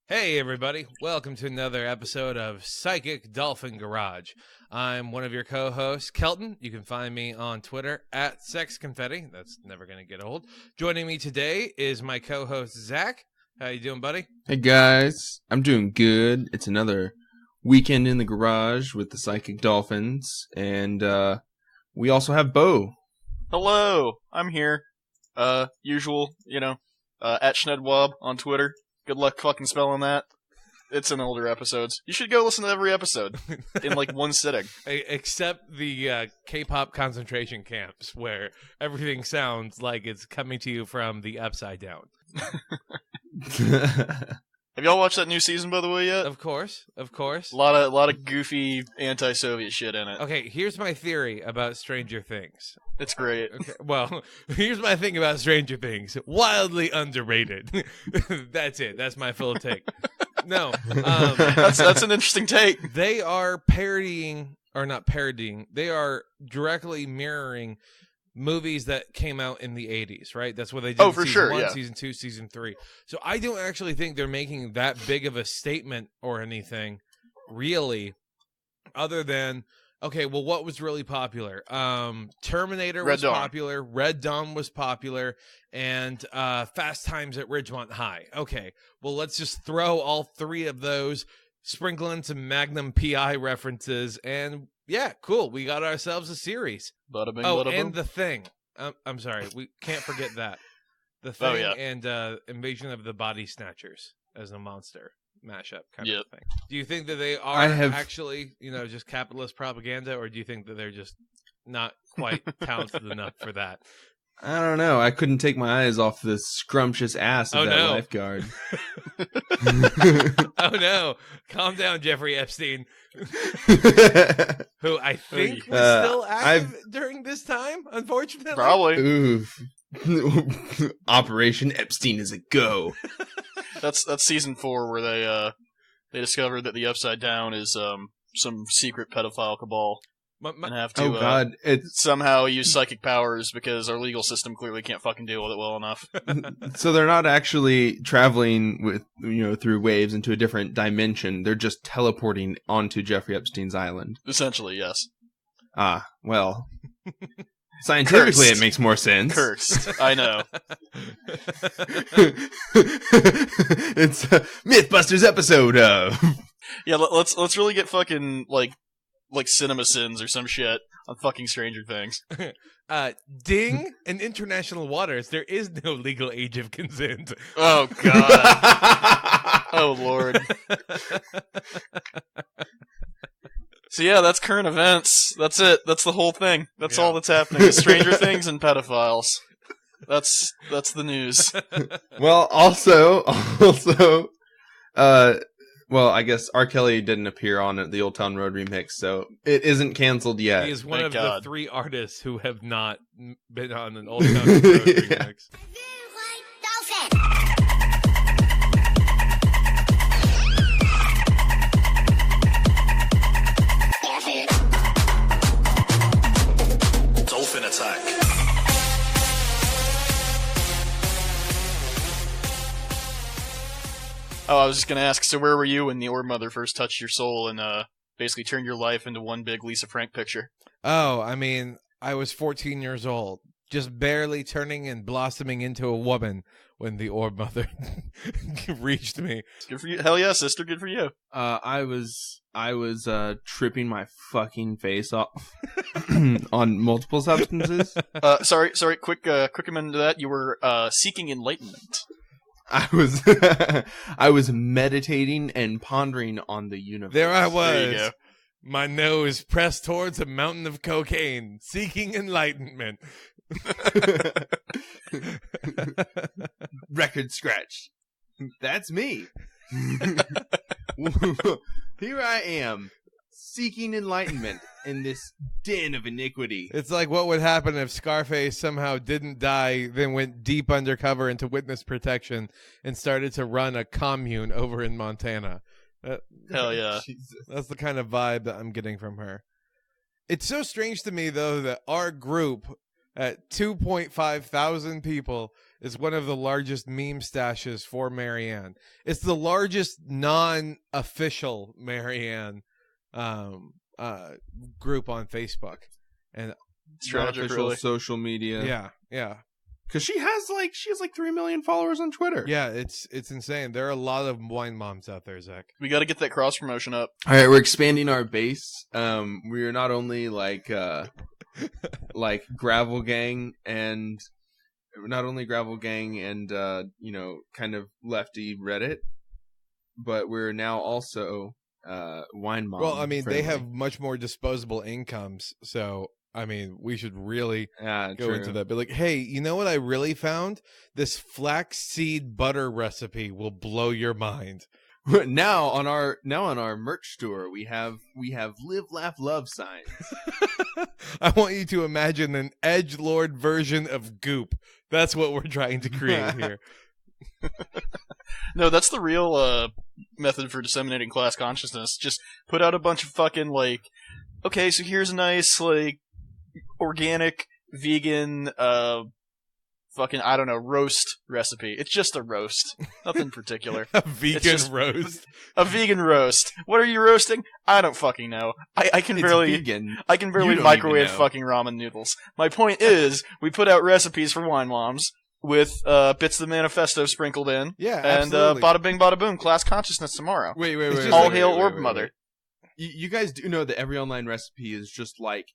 Hey everybody, welcome to another episode of Psychic Dolphin Garage. I'm one of your co-hosts, Kelton. You can find me on Twitter at SexConfetti. That's never going to get old. Joining me today is my co-host, Zach. How you doing, buddy? Hey guys, I'm doing good. It's another weekend in the garage with the Psychic Dolphins, and we also have Bo. Hello, I'm here. Usual, at Schnedwob on Twitter. Good luck fucking spelling that. It's in older episodes. You should go listen to every episode in like one sitting. Except the K-pop concentration camps, where everything sounds like it's coming to you from the upside down. Have y'all watched that new season, by the way, yet? Of course. A lot of goofy anti-Soviet shit in it. Okay, here's my theory about Stranger Things. It's great. Okay, well, here's my thing about Stranger Things. Wildly underrated. That's it. That's my full take. No. That's an interesting take. They are parodying, or not parodying, they are directly mirroring movies that came out in the 80s, right? That's what they did in season 1, season 2, season 3. So I don't actually think they're making that big of a statement or anything, really, other than, okay, well, what was really popular? Terminator was popular, Red Dawn was popular, and Fast Times at Ridgemont High. Okay, well, let's just throw all three of those, sprinkle in some Magnum PI references, and yeah, cool. We got ourselves a series. Bada bing, oh, bada and boom. The Thing. I'm sorry. We can't forget that. The Thing and Invasion of the Body Snatchers as a monster mashup kind of thing. Do you think that they are actually, just capitalist propaganda, or do you think that they're just not quite talented enough for that? I don't know. I couldn't take my eyes off the scrumptious ass of that lifeguard. Oh no. Calm down, Jeffrey Epstein. Who I think was still active during this time, unfortunately. Probably. Oof. Operation Epstein is a go. That's season 4 where they discovered that the Upside Down is some secret pedophile cabal. And have to somehow use psychic powers because our legal system clearly can't fucking deal with it well enough. So they're not actually traveling with through waves into a different dimension. They're just teleporting onto Jeffrey Epstein's island. Essentially, yes. Ah, well. Scientifically, it makes more sense. Cursed. I know. It's a Mythbusters episode of. Yeah, let's really get fucking like CinemaSins or some shit on fucking Stranger Things. Ding! In international waters, there is no legal age of consent. Oh, God. Oh, Lord. So, yeah, that's current events. That's it. That's the whole thing. That's all that's happening. Stranger Things and pedophiles. That's the news. Well, also, well, I guess R. Kelly didn't appear on the Old Town Road remix, so it isn't canceled yet. He is one of the 3 artists who have not been on an Old Town Road remix. Dolphin attack. Oh, I was just going to ask, so where were you when the Orb Mother first touched your soul and basically turned your life into one big Lisa Frank picture? Oh, I mean, I was 14 years old, just barely turning and blossoming into a woman when the Orb Mother reached me. Good for you. Hell yeah, sister, good for you. I was tripping my fucking face off on multiple substances. Sorry, quick amendment to that. You were seeking enlightenment. I was meditating and pondering on the universe. There I was. There you go. My nose pressed towards a mountain of cocaine, seeking enlightenment. Record scratch. That's me. Here I am, seeking enlightenment in this den of iniquity. It's like what would happen if Scarface somehow didn't die, then went deep undercover into witness protection and started to run a commune over in Montana. Hell yeah. That's the kind of vibe that I'm getting from her. It's so strange to me, though, that our group at 2.5 thousand people is one of the largest meme stashes for Marianne. It's the largest non-official Marianne group on Facebook, and official social media. Yeah. Because she has like 3 million followers on Twitter. Yeah, it's insane. There are a lot of wine moms out there, Zach. We got to get that cross promotion up. All right, we're expanding our base. We are not only like Gravel Gang and kind of lefty Reddit, but we're now also wine mom. Well, I mean, friendly. they have much more disposable incomes, so I mean, we should really go into that. But like, hey, you know what I really found? This flaxseed butter recipe will blow your mind. Now on our merch store, we have live, laugh, love signs. I want you to imagine an edgelord version of Goop. That's what we're trying to create here. No, that's the real method for disseminating class consciousness. Just put out a bunch of fucking okay, so here's a nice organic, vegan, fucking, I don't know, roast recipe. It's just a roast. Nothing particular. A vegan roast. A vegan roast. What are you roasting? I don't fucking know. I can barely microwave fucking ramen noodles. My point is, we put out recipes for wine moms with bits of the manifesto sprinkled in. Yeah, and bada bing, bada boom, class consciousness tomorrow. Wait. All hail Orb Mother. You guys do know that every online recipe is just like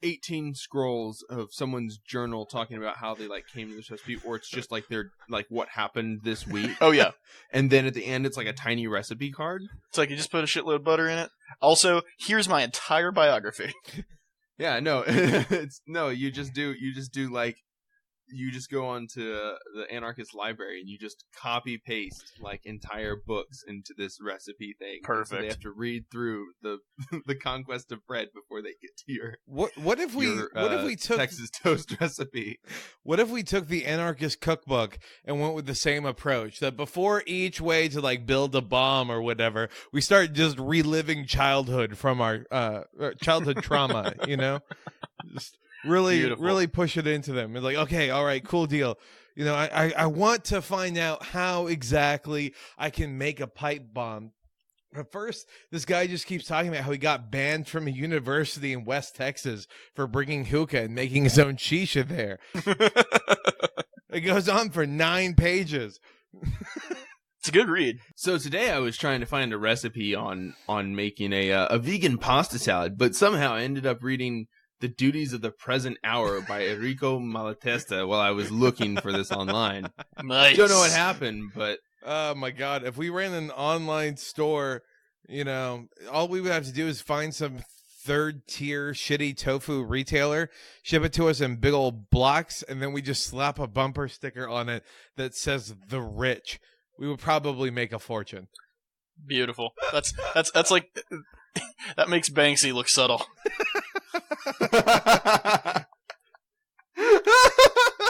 18 scrolls of someone's journal talking about how they came to this recipe, or it's just their what happened this week. Oh yeah. And then at the end it's a tiny recipe card. It's you just put a shitload of butter in it. Also, here's my entire biography. Yeah, no. You just go on to the Anarchist library and you just copy paste entire books into this recipe thing. Perfect. So they have to read through the conquest of bread before they get to your what if we took Texas toast recipe? What if we took the Anarchist cookbook and went with the same approach, that before each way to build a bomb or whatever, we start just reliving childhood from our childhood trauma, just really push it into them. It's okay, all right, cool deal. I want to find out how exactly I can make a pipe bomb. But first, this guy just keeps talking about how he got banned from a university in West Texas for bringing hookah and making his own shisha there. It goes on for 9 pages. It's a good read. So today I was trying to find a recipe on making a vegan pasta salad, but somehow I ended up reading The Duties of the Present Hour by Enrico Malatesta while I was looking for this online. Nice. Don't know what happened, but oh my god, if we ran an online store, all we would have to do is find some third-tier shitty tofu retailer, ship it to us in big old blocks, and then we just slap a bumper sticker on it that says "The Rich." We would probably make a fortune. Beautiful. That's that makes Banksy look subtle.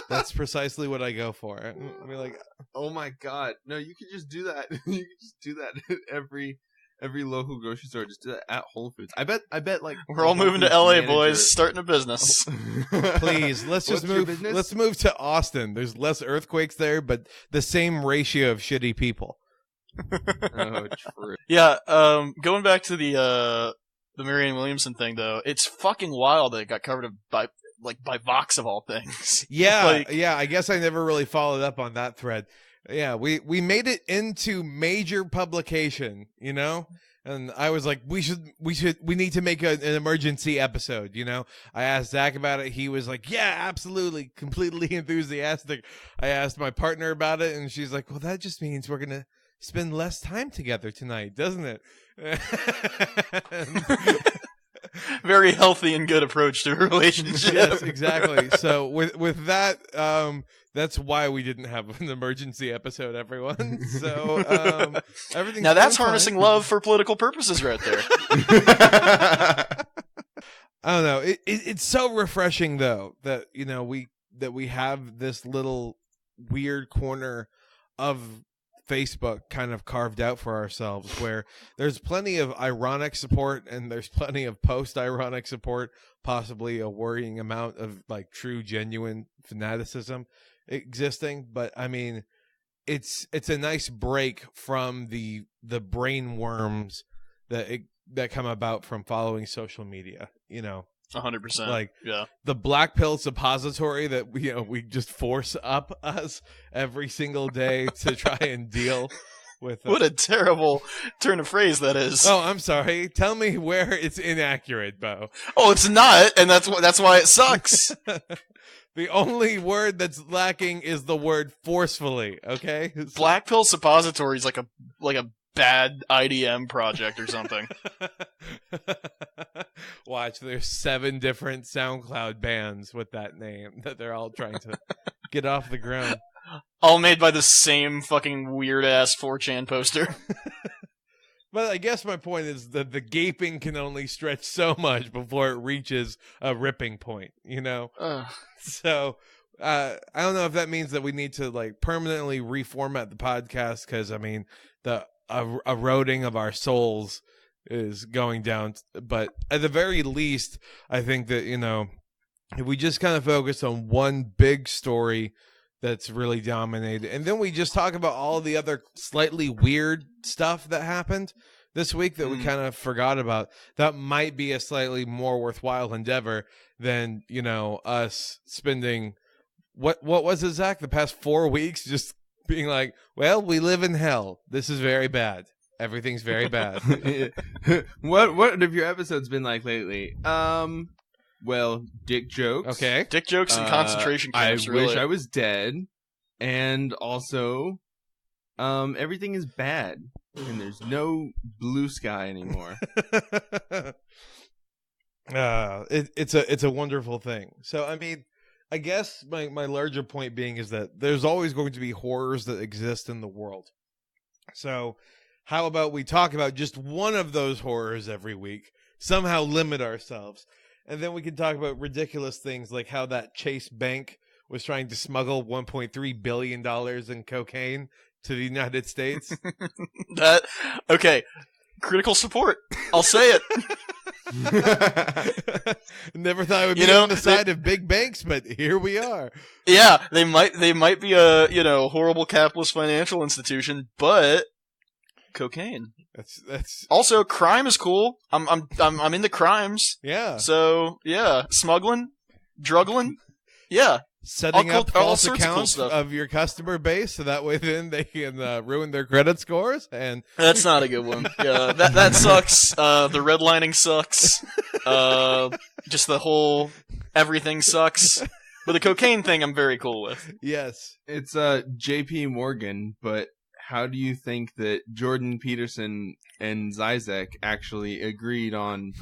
That's precisely what I go for. I mean, oh my god, no! You could just do that. You could just do that at every local grocery store. Just do that at Whole Foods. I bet. We're all moving to LA, boys. Starting a business. Please, let's just move. Let's move to Austin. There's less earthquakes there, but the same ratio of shitty people. Oh, true. Yeah. Going back to the Marianne Williamson thing, though, it's fucking wild that it got covered by Vox of all things. Yeah, yeah. I guess I never really followed up on that thread. Yeah, we made it into major publication, and I was like, we need to make an emergency episode. I asked Zach about it. He was like, yeah, absolutely, completely enthusiastic. I asked my partner about it, and she's like, well, that just means we're gonna spend less time together tonight, doesn't it? Very healthy and good approach to a relationship. Yes, exactly. So with that, that's why we didn't have an emergency episode, everyone. So everything. Now that's harnessing love for political purposes, right there. I don't know. It's so refreshing though that we have this little weird corner of Facebook kind of carved out for ourselves, where there's plenty of ironic support and there's plenty of post-ironic support, possibly a worrying amount of true genuine fanaticism. existing, but I mean, it's a nice break from the brain worms that come about from following social media. 100%. Like yeah. the black pill suppository that we just force up us every single day to try and deal with. What a terrible turn of phrase that is. Oh, I'm sorry. Tell me where it's inaccurate, Bo. Oh, it's not, and that's why it sucks. The only word that's lacking is the word forcefully. Okay. Black pill suppository is like a bad IDM project or something. Watch, there's 7 different SoundCloud bands with that name that they're all trying to get off the ground. All made by the same fucking weird-ass 4chan poster. But I guess my point is that the gaping can only stretch so much before it reaches a ripping point, So, I don't know if that means that we need to, like, permanently reformat the podcast, because, I mean, the eroding of our souls is going down. But at the very least, I think that, if we just kind of focus on one big story that's really dominated, and then we just talk about all the other slightly weird stuff that happened this week that we kind of forgot about, that might be a slightly more worthwhile endeavor than, us spending what was it, Zach, the past 4 weeks just being like, well, we live in hell. This is very bad. Everything's very bad. What have your episodes been like lately? Well, dick jokes. Okay. Dick jokes and concentration camps, I wish I was dead. And also, everything is bad. And there's no blue sky anymore. It's a wonderful thing. So, I mean, I guess my larger point being is that there's always going to be horrors that exist in the world. So how about we talk about just one of those horrors every week, somehow limit ourselves, and then we can talk about ridiculous things like how that Chase Bank was trying to smuggle $1.3 billion in cocaine to the United States. Okay, critical support. I'll say it. Never thought I would be on the side of big banks, but here we are. Yeah, they might be a horrible capitalist financial institution, but cocaine. That's also crime is cool. I'm into crimes. Yeah. So yeah, smuggling, druggling. Yeah. Setting up false accounts of your customer base, so that way then they can ruin their credit scores. And that's not a good one. Yeah, that sucks. The redlining sucks. Just the whole everything sucks. But the cocaine thing, I'm very cool with. Yes, it's J.P. Morgan. But how do you think that Jordan Peterson and Zizek actually agreed on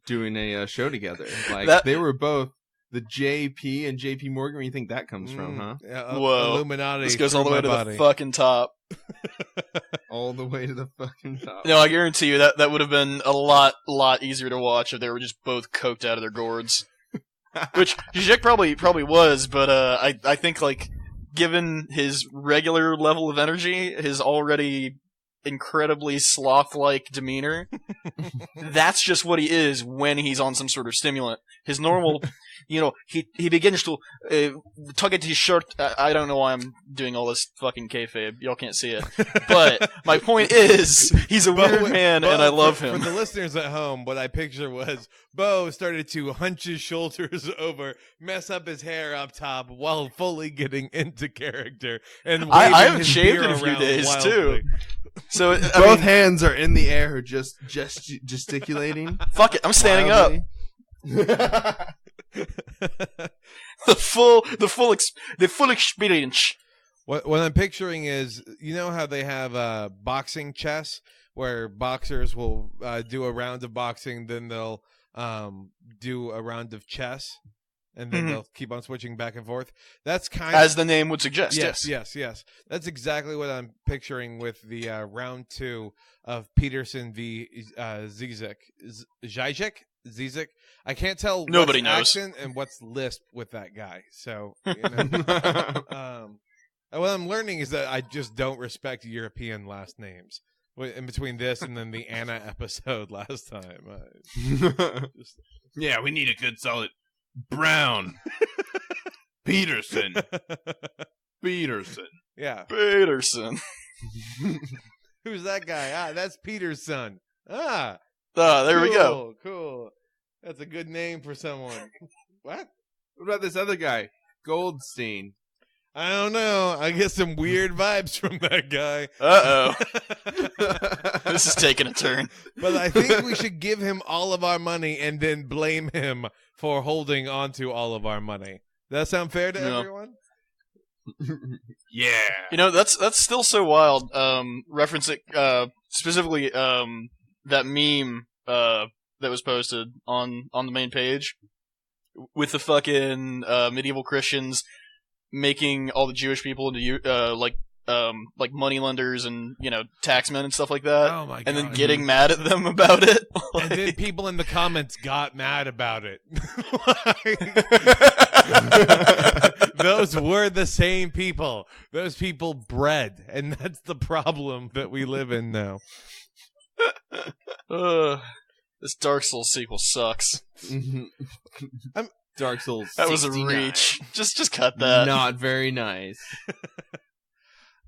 doing a show together? Like they were both. The JP and JP Morgan, where do you think that comes from, huh? Yeah, whoa. Illuminati. This goes all the way to the fucking top. All the way to the fucking top. No, I guarantee you that would have been a lot easier to watch if they were just both coked out of their gourds. Which Zizek probably was, but I think, like, given his regular level of energy, his already incredibly sloth-like demeanor, that's just what he is when he's on some sort of stimulant. His normal, he begins to tug at his shirt. I don't know why I'm doing all this fucking kayfabe. Y'all can't see it. But my point is, he's a weird man, and I love him. For the listeners at home, what I picture was Bo started to hunch his shoulders over, mess up his hair up top while fully getting into character. And I haven't shaved in a few days, wildly. Too. So both hands are in the air, just gesticulating. Fuck it, I'm standing up. The full experience. What I'm picturing is, how they have boxing chess, where boxers will do a round of boxing, then they'll do a round of chess, and then they'll keep on switching back and forth. That's as the name would suggest. Yes. That's exactly what I'm picturing with the round 2 of Peterson v. Zizek. Zizek. I can't tell Nobody what's knows. accent and what's lisp with that guy. So, what I'm learning is that I just don't respect European last names. In between this and then the Anna episode last time. Yeah, we need a good solid Brown. Peterson. Peterson. Yeah. Peterson. Who's that guy? That's Peter's son. There we go. Cool. That's a good name for someone. What? What about this other guy? Goldstein. I don't know. I get some weird vibes from that guy. This is taking a turn. But I think we should give him all of our money and then blame him for holding on to all of our money. Does that sound fair to everyone? Yeah. That's still so wild. Referencing specifically that meme that was posted on the main page with the fucking medieval Christians making all the Jewish people into like moneylenders and taxmen and stuff like that. Oh my God. And then getting mad at them about it. And then people in the comments got mad about it. Those were the same people. Those people bred, and that's the problem that we live in now. This Dark Souls sequel sucks. Dark Souls 69. That was a reach. Just cut that. Not very nice.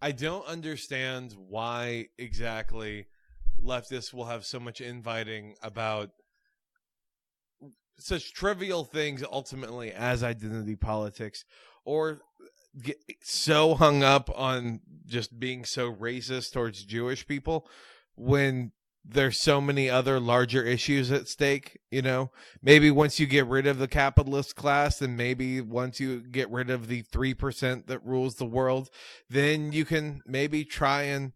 I don't understand why exactly leftists will have so much infighting about such trivial things ultimately as identity politics, or get so hung up on just being so racist towards Jewish people when there's so many other larger issues at stake. Maybe once you get rid of the capitalist class, and maybe once you get rid of the 3% that rules the world, then you can maybe try and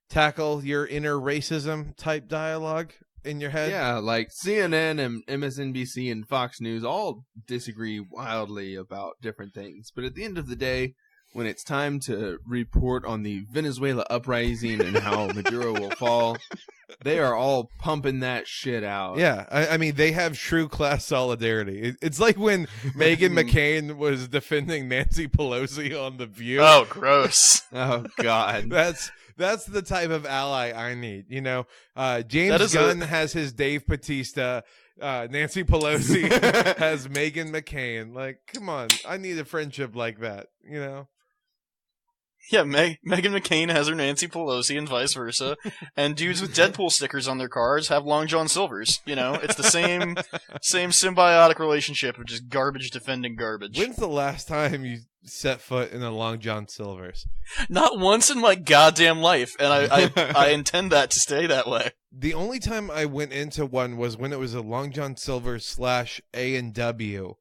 tackle your inner racism type dialogue in your head. Yeah, like CNN and MSNBC and Fox News all disagree wildly about different things. But at the end of the day, when it's time to report on the Venezuela uprising and how Maduro will fall, they are all pumping that shit out. Yeah, I mean, they have true class solidarity. It's like when Meghan McCain was defending Nancy Pelosi on The View. Oh, gross. Oh, God. That's the type of ally I need. James Gunn has his Dave Bautista. Nancy Pelosi has Meghan McCain. Like, come on. I need a friendship like that, Yeah, Meghan McCain has her Nancy Pelosi and vice versa. And dudes with Deadpool stickers on their cars have Long John Silvers. It's the same symbiotic relationship of just garbage defending garbage. When's the last time you set foot in a Long John Silvers? Not once in my goddamn life, and I intend that to stay that way. The only time I went into one was when it was a Long John Silvers / A&W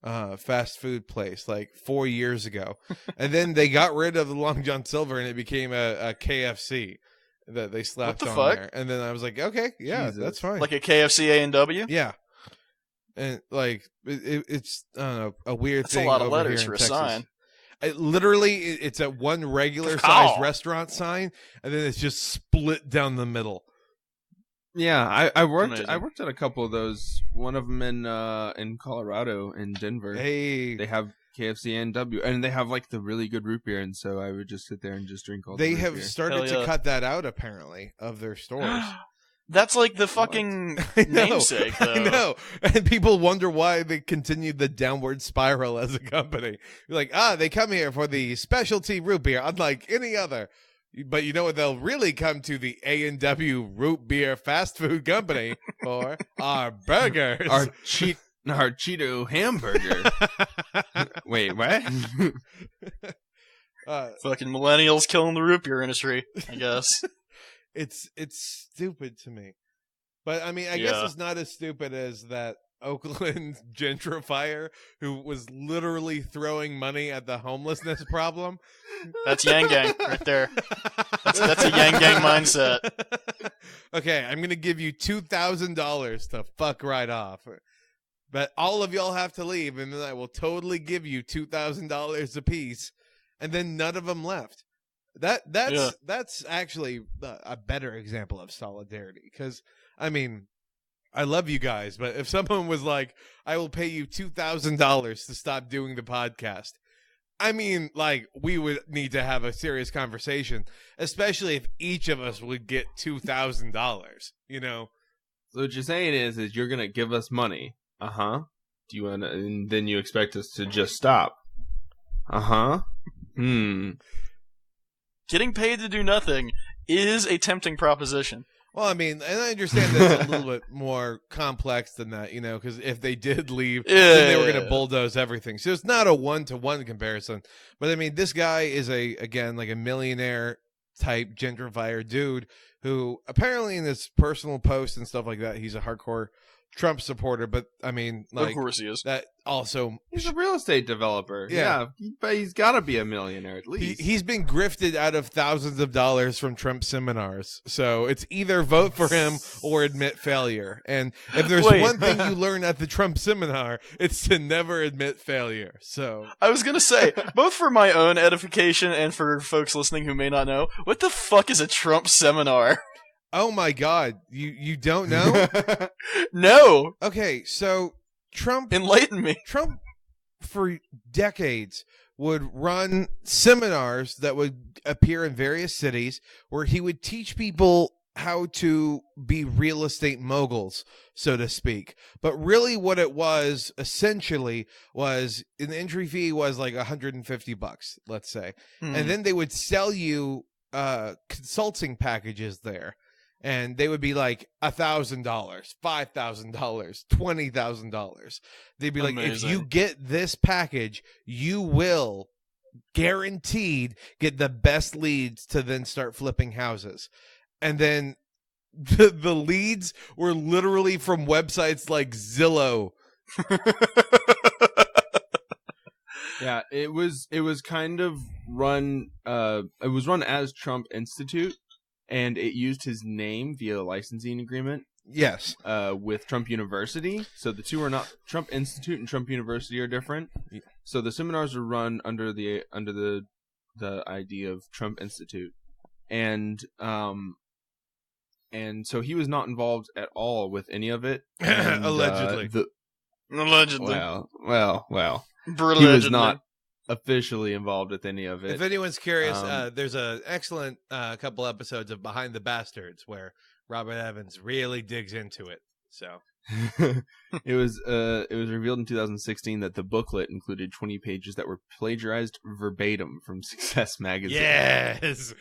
fast food place like 4 years ago. And then they got rid of the Long John Silver and it became a KFC that they slapped on there. And then I was like, okay, yeah, Jesus. That's fine. Like a KFC A&W? Yeah. And like it's I don't know, a weird That's thing. That's a lot of over letters here for in a Texas. sign. It's a one regular sized restaurant sign, and then it's just split down the middle. Yeah, I worked at a couple of those. One of them in Colorado, in Denver. Hey, they have KFC A&W, and they have like the really good root beer, and so I would just sit there and just drink all. They the have beer. started to cut that out apparently of their stores. That's like the fucking namesake, though. I know. And people wonder why they continued the downward spiral as a company. You're like, they come here for the specialty root beer, unlike any other. But you know what? They'll really come to the A&W root beer fast food company for our burgers. Our Cheeto hamburger. Wait, what? Fucking millennials killing the root beer industry, I guess. It's stupid to me. But, I mean, I guess it's not as stupid as that Oakland gentrifier who was literally throwing money at the homelessness problem. That's Yang Gang right there. That's a Yang Gang mindset. Okay, I'm going to give you $2,000 to fuck right off. But all of y'all have to leave, and then I will totally give you $2,000 a piece. And then none of them left. That's actually a better example of solidarity. Because, I mean, I love you guys, but if someone was like, I will pay you $2,000 to stop doing the podcast, I mean, like, we would need to have a serious conversation, especially if each of us would get $2,000, So what you're saying is you're going to give us money. Do you want to, and then you expect us to just stop? Uh-huh. Getting paid to do nothing is a tempting proposition. Well, I mean, and I understand that it's a little bit more complex than that, because if they did leave, then they were going to bulldoze everything. So it's not a one-to-one comparison. But I mean, this guy is again, like a millionaire type gentrifier dude who apparently in his personal posts and stuff like that, he's a hardcore Trump supporter. But I mean, like, of course he is. That also, he's a real estate developer. Yeah, but he's got to be a millionaire at least. He's been grifted out of thousands of dollars from Trump seminars. So it's either vote for him or admit failure. And if there's one thing you learn at the Trump seminar, it's to never admit failure. So I was gonna say, both for my own edification and for folks listening who may not know, what the fuck is a Trump seminar? Oh my God, you don't know? No. Okay, so Trump enlighten me. Trump for decades would run seminars that would appear in various cities where he would teach people how to be real estate moguls, so to speak. But really what it was essentially was an entry fee was like $150, let's say. And then they would sell you consulting packages there. And they would be like $1,000, $5,000, $20,000. They'd be like, if you get this package, you will guaranteed get the best leads to then start flipping houses. And then the leads were literally from websites like Zillow. Yeah, it was kind of run. It was run as Trump Institute. And it used his name via a licensing agreement. Yes. With Trump University. So the two are not, Trump Institute and Trump University are different. Yeah. So the seminars are run under the idea of Trump Institute. And so he was not involved at all with any of it. And, allegedly. Allegedly. Well. Allegedly. He was not officially involved with any of it. If anyone's curious, there's an excellent couple episodes of Behind the Bastards where Robert Evans really digs into it. So it was revealed in 2016 that the booklet included 20 pages that were plagiarized verbatim from Success magazine. Yes.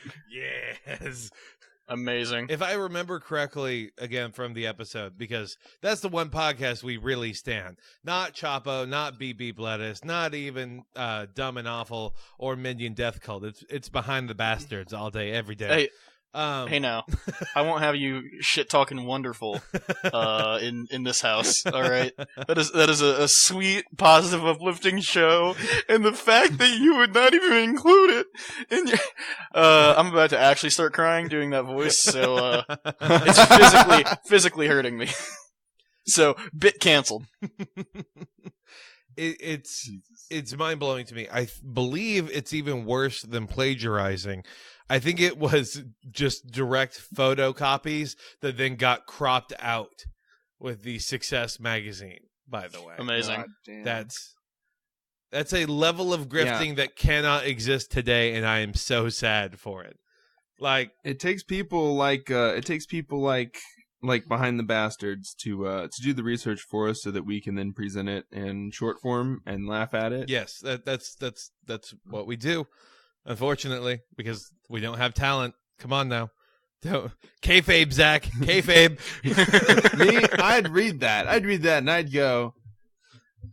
Amazing. If I remember correctly, again, from the episode, because that's the one podcast we really stand. Not Chapo, not Beep Beep Lettuce, not even Dumb and Awful or Minion Death Cult. It's Behind the Bastards all day, every day. Hey now, I won't have you shit talking wonderful in this house. All right, that is a sweet, positive, uplifting show, and the fact that you would not even include it in your, I'm about to actually start crying doing that voice, so it's physically hurting me. So bit canceled. It's mind blowing to me. I believe it's even worse than plagiarizing. I think it was just direct photocopies that then got cropped out with the Success magazine, by the way. Amazing. That's a level of grifting that cannot exist today, and I am so sad for it. Like, it takes people like Behind the Bastards to do the research for us so that we can then present it in short form and laugh at it. Yes, that's what we do. Unfortunately, because we don't have talent. Come on now. Kayfabe, Zach. Kayfabe. Me, I'd read that and I'd go,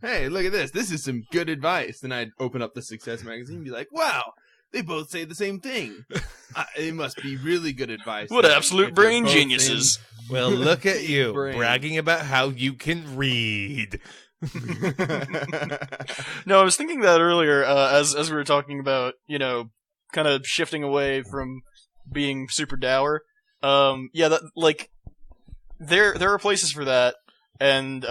hey, look at this. This is some good advice. Then I'd open up the Success magazine and be like, wow, they both say the same thing. It must be really good advice. What absolute brain geniuses. Well, look at you bragging about how you can read. No, I was thinking that earlier as we were talking about, kind of shifting away from being super dour. That, like, there are places for that, and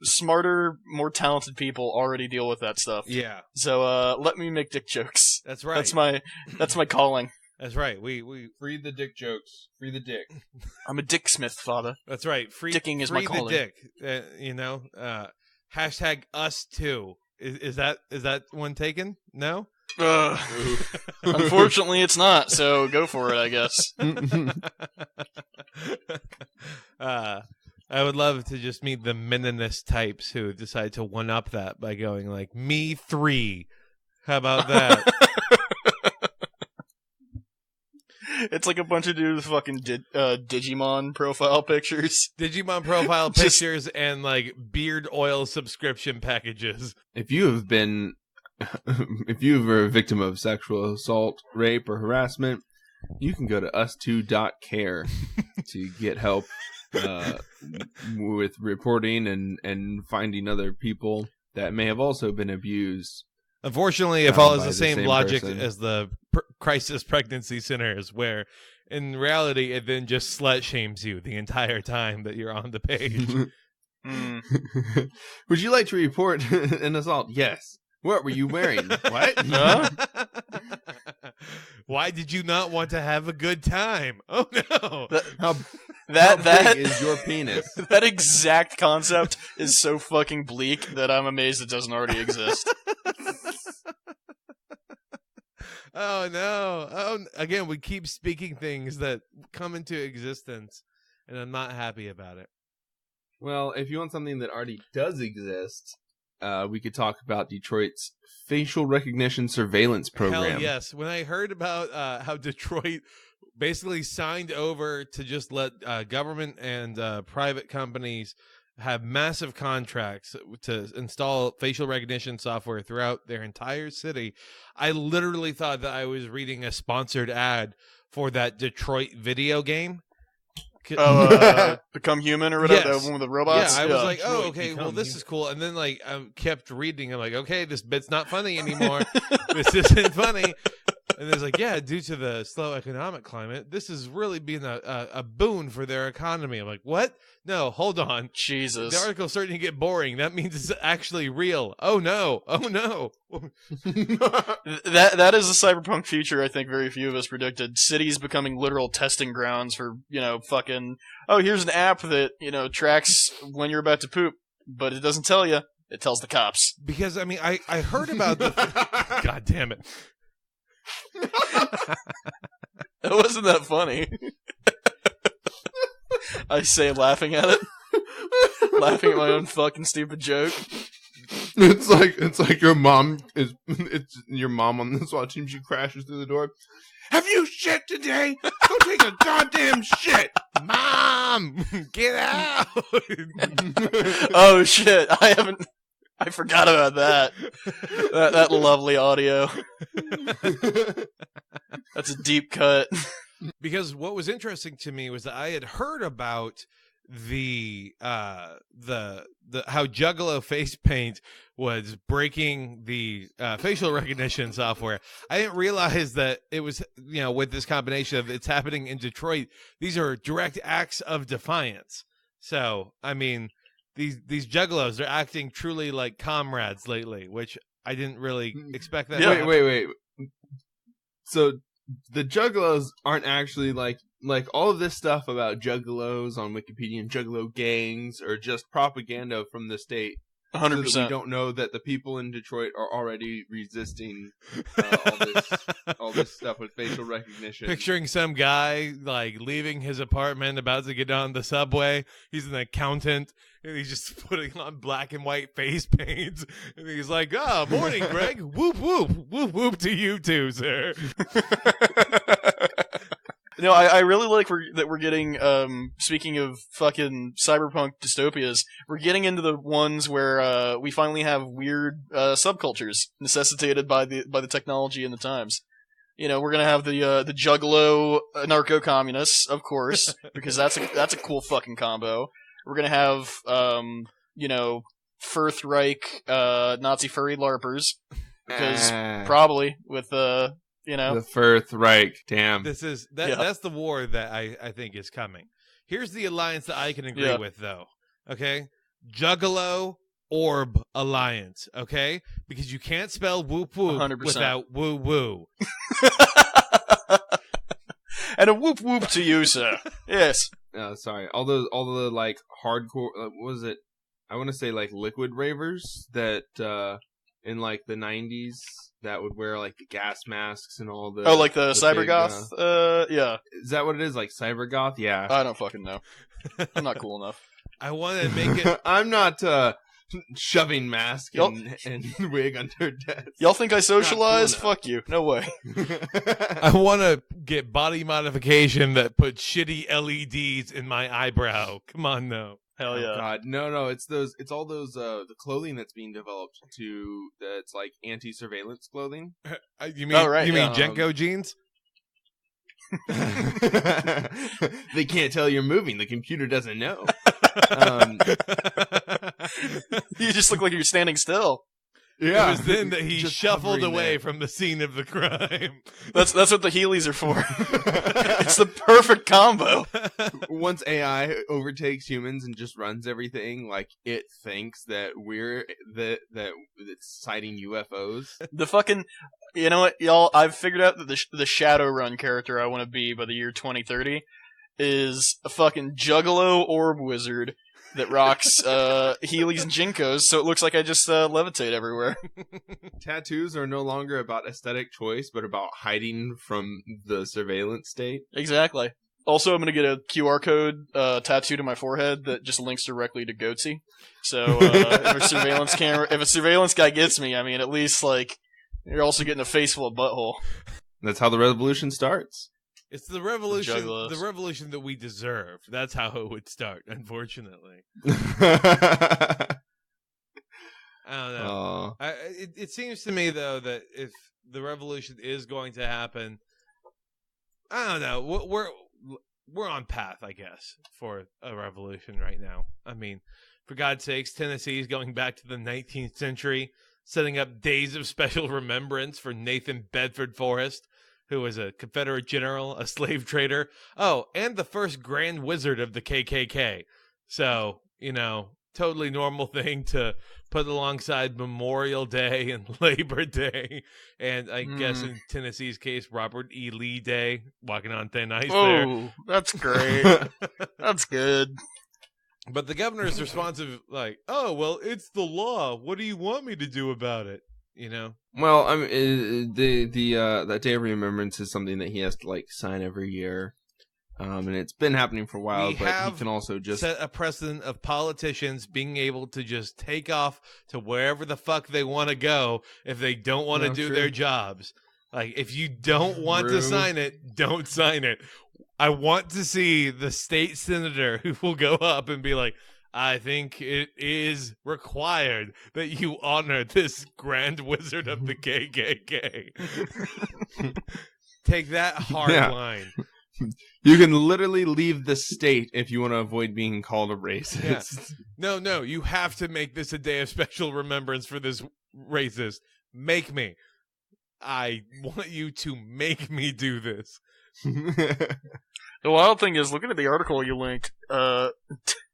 smarter, more talented people already deal with that stuff. Yeah. So let me make dick jokes. That's right. That's my calling. That's right. We free the dick jokes. Free the dick. I'm a dick smith, father. That's right. Dicking is my calling. Free the dick. Hashtag us too. Is that one taken? No? Unfortunately, it's not, so go for it, I guess. I would love to just meet the meninist types who decide to one-up that by going like, me 3. How about that? It's like a bunch of dudes with fucking Digimon profile pictures. Digimon profile pictures and like beard oil subscription packages. If you were a victim of sexual assault, rape, or harassment, you can go to us2.care to get help with reporting and finding other people that may have also been abused. Unfortunately, it follows the same logic as the crisis pregnancy centers, where in reality it then just slut shames you the entire time that you're on the page. Would you like to report an assault? Yes. What were you wearing? What? Huh? Why did you not want to have a good time? Oh no! How big is your penis? That exact concept is so fucking bleak that I'm amazed it doesn't already exist. Oh no! Oh, again, we keep speaking things that come into existence, and I'm not happy about it. Well, if you want something that already does exist, we could talk about Detroit's facial recognition surveillance program. Hell yes. When I heard about how Detroit basically signed over to just let government and private companies have massive contracts to install facial recognition software throughout their entire city, I literally thought that I was reading a sponsored ad for that Detroit video game. Become Human or whatever, yes. The one with the robots? Yeah, I was like, oh, okay, well, this is cool. And then, like, I kept reading. I'm like, okay, this bit's not funny anymore. This isn't funny. And it's like, yeah, due to the slow economic climate, this is really being a boon for their economy. I'm like, what? No, hold on. Jesus. The article's starting to get boring. That means it's actually real. Oh, no. Oh, no. That is a cyberpunk future I think very few of us predicted. Cities becoming literal testing grounds for, fucking, oh, here's an app that, tracks when you're about to poop, but it doesn't tell you. It tells the cops. Because, I mean, I heard about the... God damn it. It wasn't that funny. I say laughing at it. Laughing at my own fucking stupid joke. It's like your mom it's your mom on the SWAT team. She crashes through the door. Have you shit today? Go take a goddamn shit. Mom, get out. Oh shit. I forgot about that. That lovely audio. That's a deep cut. Because what was interesting to me was that I had heard about the how Juggalo face paint was breaking the facial recognition software. I didn't realize that it was, with this combination of it's happening in Detroit, these are direct acts of defiance. So, I mean, these juggalos, they're acting truly like comrades lately, which I didn't really expect that. Yeah. Wait. So the juggalos aren't actually like all of this stuff about juggalos on Wikipedia and juggalo gangs are just propaganda from the state. 100%. So that we don't know that the people in Detroit are already resisting all this stuff with facial recognition. Picturing some guy like leaving his apartment, about to get on the subway. He's an accountant, and he's just putting on black and white face paint. And he's like, "Oh, morning, Greg. Whoop whoop whoop whoop to you too, sir." No, I really like that we're getting, speaking of fucking cyberpunk dystopias, we're getting into the ones where we finally have weird subcultures necessitated by the technology and the times. We're gonna have the juggalo narco-communists, of course, because that's a cool fucking combo. We're gonna have, Firth Reich Nazi furry LARPers, because probably with the Firth Reich, damn. That's the war that I think is coming. Here's the alliance that I can agree with, though. Okay, Juggalo-Orb Alliance. Okay, because you can't spell whoop whoop 100%. Without woo woo. And a whoop whoop to you, sir. Yes. Sorry. All the like hardcore. What was it? I want to say like liquid ravers that in like the 90s. That would wear like the gas masks and all the. Oh, like the cybergoth? Yeah. Is that what it is? Like cybergoth? Yeah. I don't fucking know. I'm not cool enough. I want to make it. I'm not shoving mask and wig under desk. Y'all think I socialize? Cool. Fuck you. No way. I want to get body modification that puts shitty LEDs in my eyebrow. Come on, no. Hell yeah. Oh, God. No. It's all those the clothing that's being developed that's like anti-surveillance clothing. You mean Jenko jeans? They can't tell you're moving. The computer doesn't know. You just look like you're standing still. Yeah. It was then that he shuffled away from the scene of the crime. That's what the Heelys are for. It's the perfect combo. Once AI overtakes humans and just runs everything, like it thinks that it's citing UFOs. The fucking, you know what, y'all? I've figured out that the Shadowrun character I want to be by the year 2030 is a fucking juggalo orb wizard that rocks Heelys and Jinkos, so it looks like I just levitate everywhere. Tattoos are no longer about aesthetic choice, but about hiding from the surveillance state. Exactly. Also, I'm going to get a QR code tattooed to my forehead that just links directly to Goatsy. So if a surveillance guy gets me, I mean, at least, like, you're also getting a face full of butthole. That's how the revolution starts. It's the revolution that we deserve. That's how it would start, unfortunately. I don't know. It seems to me, though, that if the revolution is going to happen, I don't know. We're on path, I guess, for a revolution right now. I mean, for God's sakes, Tennessee is going back to the 19th century, setting up days of special remembrance for Nathan Bedford Forrest, who was a Confederate general, a slave trader. Oh, and the first Grand Wizard of the KKK. So, totally normal thing to put alongside Memorial Day and Labor Day. And I guess in Tennessee's case, Robert E. Lee Day, walking on thin ice there. Oh, that's great. That's good. But the governor's responsive, like, oh, well, it's the law. What do you want me to do about it? Well, I mean, that Day of Remembrance is something that he has to like sign every year, and it's been happening for a while. But he can also just set a precedent of politicians being able to just take off to wherever the fuck they want to go if they don't want to do their jobs. Like, if you don't want to sign it, don't sign it. I want to see the state senator who will go up and be like, I think it is required that you honor this Grand Wizard of the KKK. Take that hard line. You can literally leave the state if you want to avoid being called a racist. Yeah. No, you have to make this a day of special remembrance for this racist. Make me. I want you to make me do this. The wild thing is, looking at the article you linked,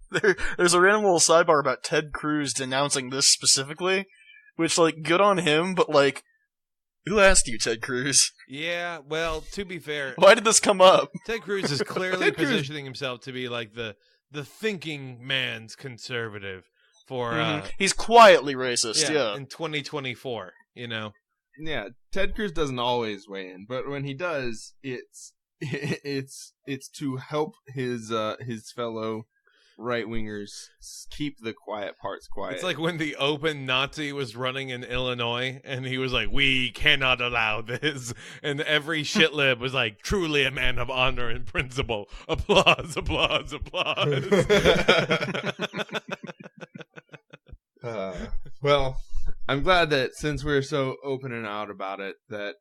there's a random little sidebar about Ted Cruz denouncing this specifically, which, like, good on him, but, like, who asked you, Ted Cruz? Yeah, well, to be fair... Why did this come up? Ted Cruz is clearly positioning himself to be, like, the thinking man's conservative for... He's quietly racist, yeah. In 2024, Yeah, Ted Cruz doesn't always weigh in, but when he does, it's to help his fellow right-wingers keep the quiet parts quiet. It's like when the open Nazi was running in Illinois, and he was like, we cannot allow this. And every shitlib was like, truly a man of honor and principle. Applause, applause, applause. Well, I'm glad that since we're so open and out about it, that,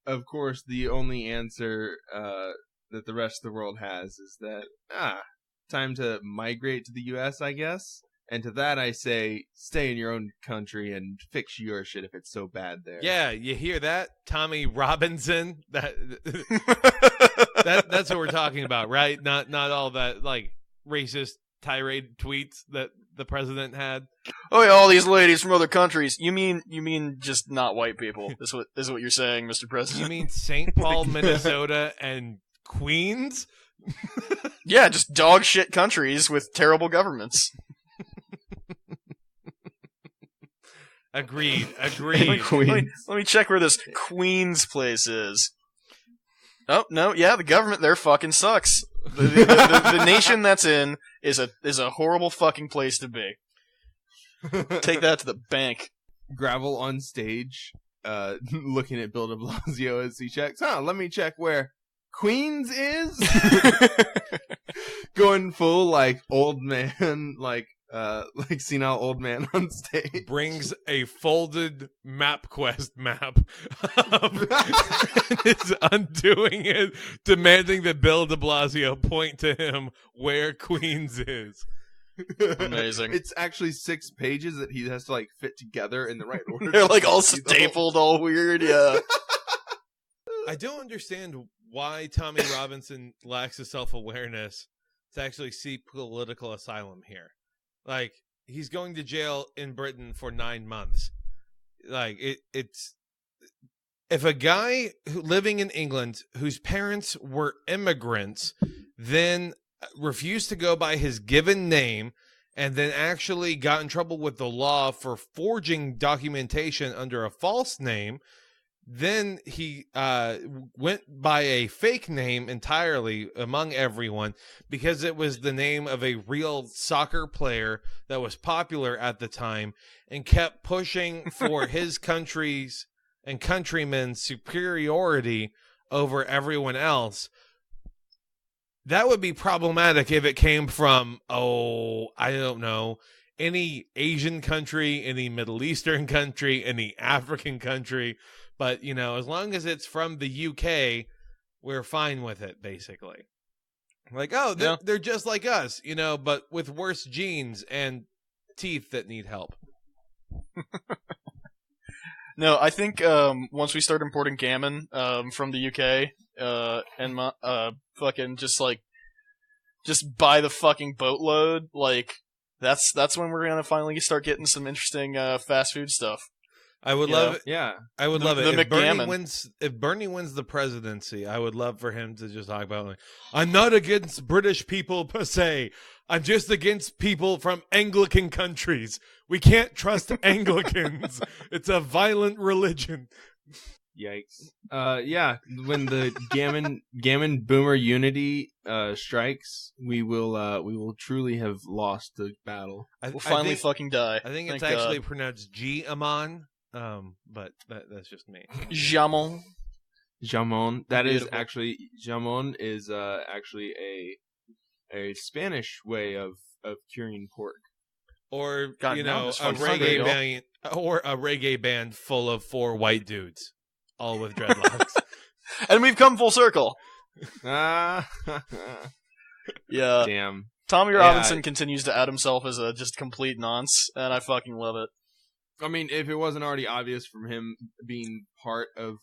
of course, the only answer that the rest of the world has is that, time to migrate to the U.S., I guess. And to that I say, stay in your own country and fix your shit if it's so bad there. Yeah, you hear that? Tommy Robinson? That's what we're talking about, right? Not all that, like, racist tirade tweets that the president had. Oh yeah, all these ladies from other countries. You mean just not white people? This is what you're saying, Mr. President. You mean St. Paul, Minnesota, and Queens? Yeah, just dog shit countries with terrible governments. Agreed. Let me check where this Queens place is. Oh no, yeah, the government there fucking sucks. The nation that's in is a horrible fucking place to be. Take that to the bank. Gravel on stage, looking at Bill de Blasio as he checks. Let me check where Queens is. Going full like old man, like senile old man on stage. Brings a folded MapQuest map. Is undoing it, demanding that Bill de Blasio point to him where Queens is. Amazing. It's actually 6 pages that he has to like fit together in the right order. They're like all stapled, all weird. Yeah. I don't understand why Tommy Robinson lacks the self-awareness to actually seek political asylum here. Like, he's going to jail in Britain for 9 months. Like, it's if a guy living in England whose parents were immigrants then refused to go by his given name and then actually got in trouble with the law for forging documentation under a false name, then he went by a fake name entirely among everyone because it was the name of a real soccer player that was popular at the time and kept pushing for his country's and countrymen's superiority over everyone else. That would be problematic if it came from, I don't know, any Asian country, any Middle Eastern country, any African country. But, you know, as long as it's from the UK, we're fine with it, basically. Like, they're just like us, you know, but with worse genes and teeth that need help. No, I think once we start importing gammon from the UK and fucking just buy the fucking boatload, like that's when we're gonna finally start getting some interesting fast food stuff. I would love it. Yeah, I would love it. If Bernie wins the presidency, I would love for him to just talk about like, I'm not against British people per se. I'm just against people from Anglican countries. We can't trust Anglicans. It's a violent religion. Yikes. Yeah, when the gammon boomer unity strikes, we will truly have lost the battle. We'll finally fucking die. I think it's actually pronounced G-amon. But that's just me. Jamon. That is actually Jamon is actually a Spanish way of curing pork. Or a reggae band, or a reggae band full of 4 white dudes, all with dreadlocks. And we've come full circle. Yeah. Damn. Tommy Robinson continues to out himself as a just complete nonce, and I fucking love it. I mean, if it wasn't already obvious from him being part of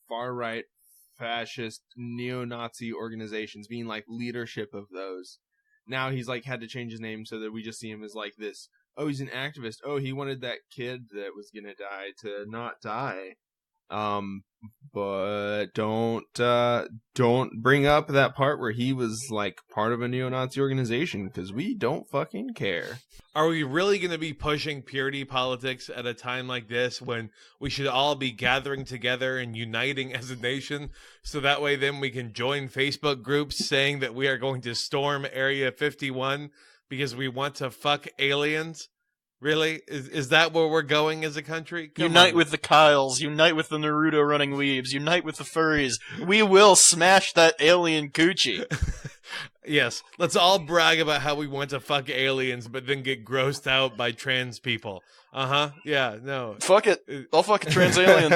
far-right fascist neo-Nazi organizations, being like leadership of those, now he's like had to change his name so that we just see him as like this, he's an activist. He wanted that kid that was gonna die to not die. But don't bring up that part where he was like part of a neo-Nazi organization, because we don't fucking care. Are we really going to be pushing purity politics at a time like this when we should all be gathering together and uniting as a nation so that way then we can join Facebook groups saying that we are going to storm Area 51 because we want to fuck aliens? Really? Is that where we're going as a country? Unite with the Kyles. Unite with the Naruto running weebs. Unite with the furries. We will smash that alien coochie. Yes. Let's all brag about how we want to fuck aliens, but then get grossed out by trans people. Uh-huh. Yeah, no. Fuck it. I'll fuck a trans alien.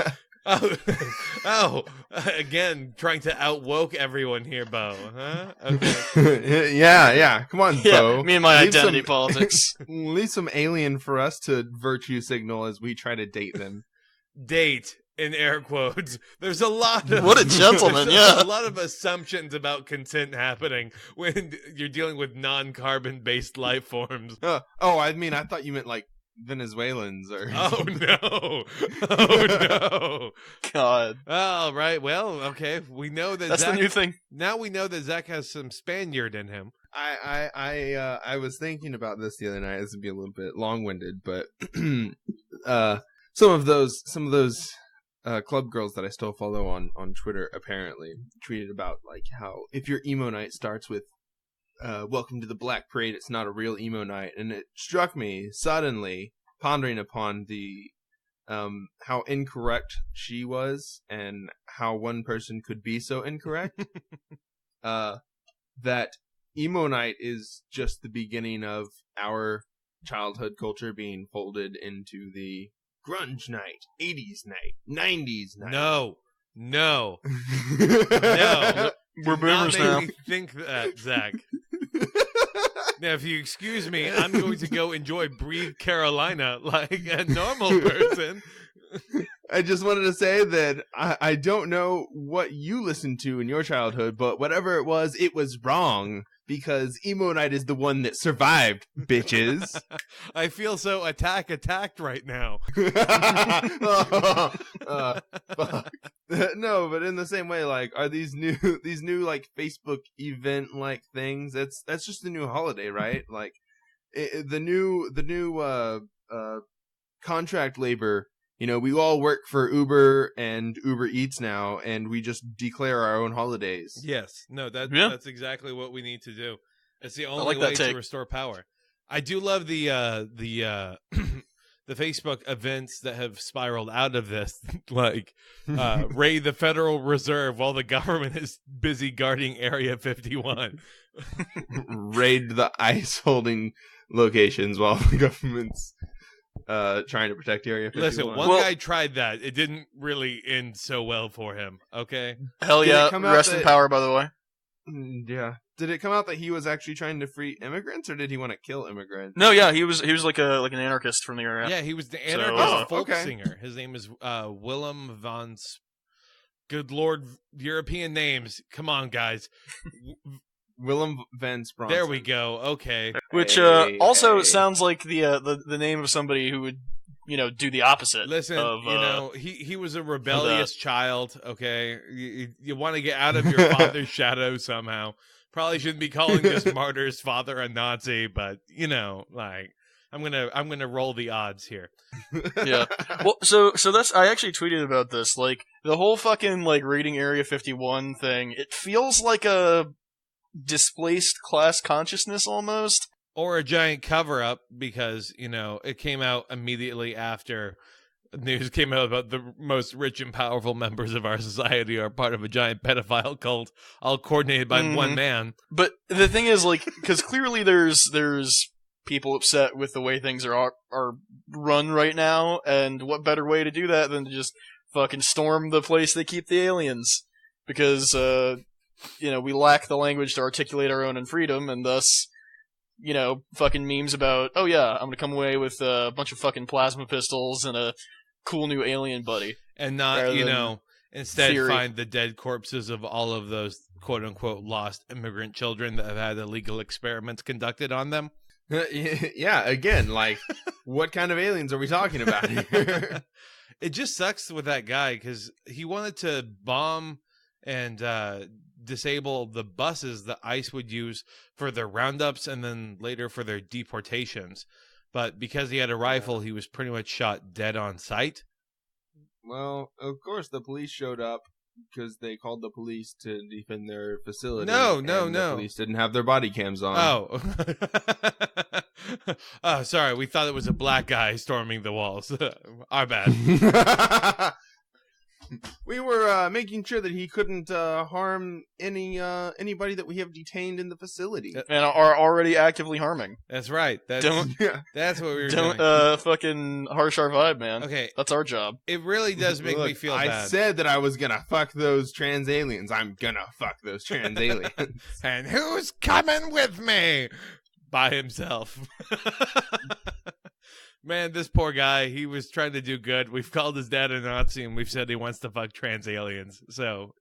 Again, trying to out-woke everyone here, Bo. Huh? Okay. Yeah. Come on, Bo. Me and my identity politics. Leave some alien for us to virtue signal as we try to date them. Date, in air quotes. There's a lot of... What a gentleman, yeah. A lot of assumptions about consent happening when you're dealing with non-carbon-based life forms. I mean, I thought you meant, like, Venezuelans or Oh no God. All right, well, okay, we know that's the new thing. Now we know that Zach has some Spaniard in him. I was thinking about this the other night. This would be a little bit long-winded, but some of those club girls that I still follow on Twitter apparently tweeted about like how if your emo night starts with welcome to the Black Parade, it's not a real emo night. And it struck me suddenly pondering upon the how incorrect she was and how one person could be so incorrect. That emo night is just the beginning of our childhood culture being folded into the grunge night, 80s night, 90s night. No. No. We're boomers now. Think that, Zach. Now, if you excuse me, I'm going to go enjoy Breathe Carolina like a normal person. I just wanted to say that I don't know what you listened to in your childhood, but whatever it was wrong, because emo night is the one that survived, bitches. I feel so attacked right now. Fuck. No, but in the same way, like, are these new like Facebook event like things? That's just the new holiday, right? Like, the new contract labor. You know, we all work for Uber and Uber Eats now, and we just declare our own holidays. Yes. No, that's exactly what we need to do. It's the only way to restore power. I do love the the Facebook events that have spiraled out of this, like raid the Federal Reserve while the government is busy guarding Area 51. Raid the ICE holding locations while the government's trying to protect Area 51. Listen, one guy tried that. It didn't really end so well for him, okay? Hell yeah. Rest in power, by the way. Yeah. Did it come out that he was actually trying to free immigrants, or did he want to kill immigrants? No, yeah, he was like an anarchist from the area. Yeah, he was the anarchist folk singer. His name is Willem van Good Lord, European names. Come on, guys. Willem van Spronsen. There we go. Okay. Which also sounds like the name of somebody who would, do the opposite. Listen, he was a rebellious child, okay? You want to get out of your father's shadow somehow. Probably shouldn't be calling this martyr's father a Nazi, but, I'm gonna roll the odds here. Yeah. Well, so that's, I actually tweeted about this. Like, the whole fucking, raiding Area 51 thing, it feels like a displaced class consciousness almost. Or a giant cover-up because, it came out immediately after news came out about the most rich and powerful members of our society are part of a giant pedophile cult, all coordinated by one man. But the thing is, because clearly there's people upset with the way things are run right now, and what better way to do that than to just fucking storm the place they keep the aliens? Because, we lack the language to articulate our own freedom, and thus, fucking memes about, oh yeah, I'm gonna come away with a bunch of fucking plasma pistols and a cool new alien buddy. And not, instead find the dead corpses of all of those quote-unquote lost immigrant children that have had illegal experiments conducted on them. Yeah, again, what kind of aliens are we talking about here? It just sucks with that guy, because he wanted to bomb and disable the buses that ICE would use for their roundups and then later for their deportations. But because he had a rifle, he was pretty much shot dead on sight. Well, of course the police showed up because they called the police to defend their facility. No. The police didn't have their body cams on. Oh. Oh, sorry. We thought it was a black guy storming the walls. Our bad. We were making sure that he couldn't harm anybody that we have detained in the facility and are already actively harming. That's right. That's what we were doing. Don't fucking harsh our vibe, man. Okay, that's our job. It really does make me feel bad. I said that I was gonna fuck those trans aliens. I'm gonna fuck those trans aliens. And who's coming with me? By himself. Man, this poor guy, he was trying to do good. We've called his dad a Nazi, and we've said he wants to fuck trans aliens. So,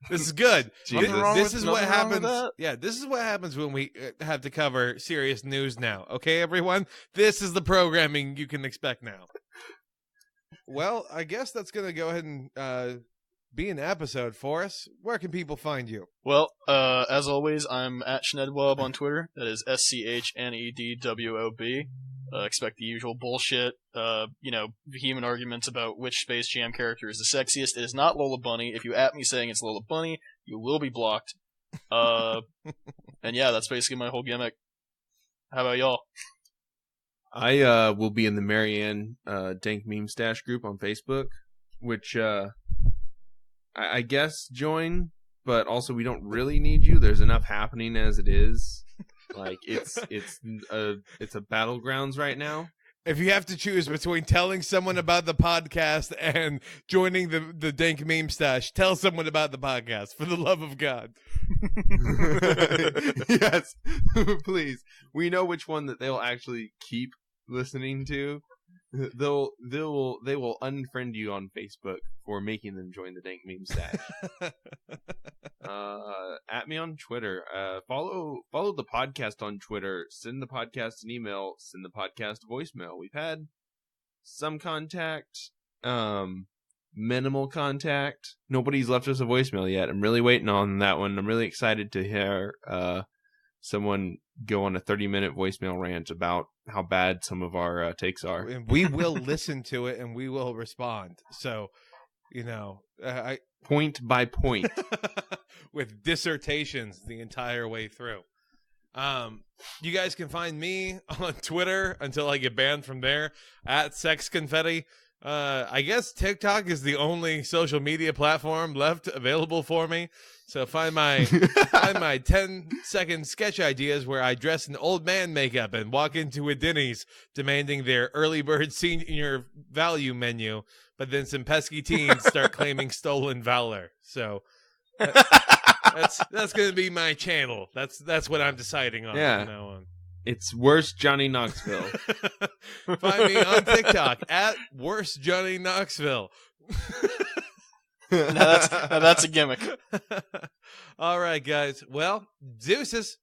this is good. This is what happens. Yeah, this is what happens when we have to cover serious news now. Okay, everyone? This is the programming you can expect now. Well, I guess that's going to go ahead and be an episode for us. Where can people find you? Well, as always, I'm at Schnedwob on Twitter. That is SCHNEDWOB. Expect the usual bullshit, vehement arguments about which Space Jam character is the sexiest. It is not Lola Bunny. If you at me saying it's Lola Bunny, you will be blocked. And yeah, that's basically my whole gimmick. How about y'all? I will be in the Marianne Dank Meme Stash group on Facebook, which I guess join, but also we don't really need you. There's enough happening as it is. Like it's a battlegrounds right now. If you have to choose between telling someone about the podcast and joining the Dank Meme Stash, tell someone about the podcast, for the love of God. Yes, please. We know which one that they'll actually keep listening to. They will unfriend you on Facebook for making them join the Dank Meme Stash. At me on Twitter. Follow the podcast on Twitter. Send the podcast an email. Send the podcast a voicemail. We've had some contact, minimal contact. Nobody's left us a voicemail yet. I'm really waiting on that one. I'm really excited to hear someone go on a 30-minute voicemail rant about how bad some of our takes are. And we will listen to it and we will respond. So, point by point. With dissertations the entire way through. You guys can find me on Twitter until I get banned from there at Sex Confetti. I guess TikTok is the only social media platform left available for me. So find my 10-second sketch ideas where I dress in old man makeup and walk into a Denny's demanding their early bird senior value menu, but then some pesky teens start claiming stolen valor. So that's going to be my channel. That's what I'm deciding on from now on. It's Worst Johnny Knoxville. Find me on TikTok at Worst Johnny Knoxville. Now that's a gimmick. All right, guys. Well, deuces.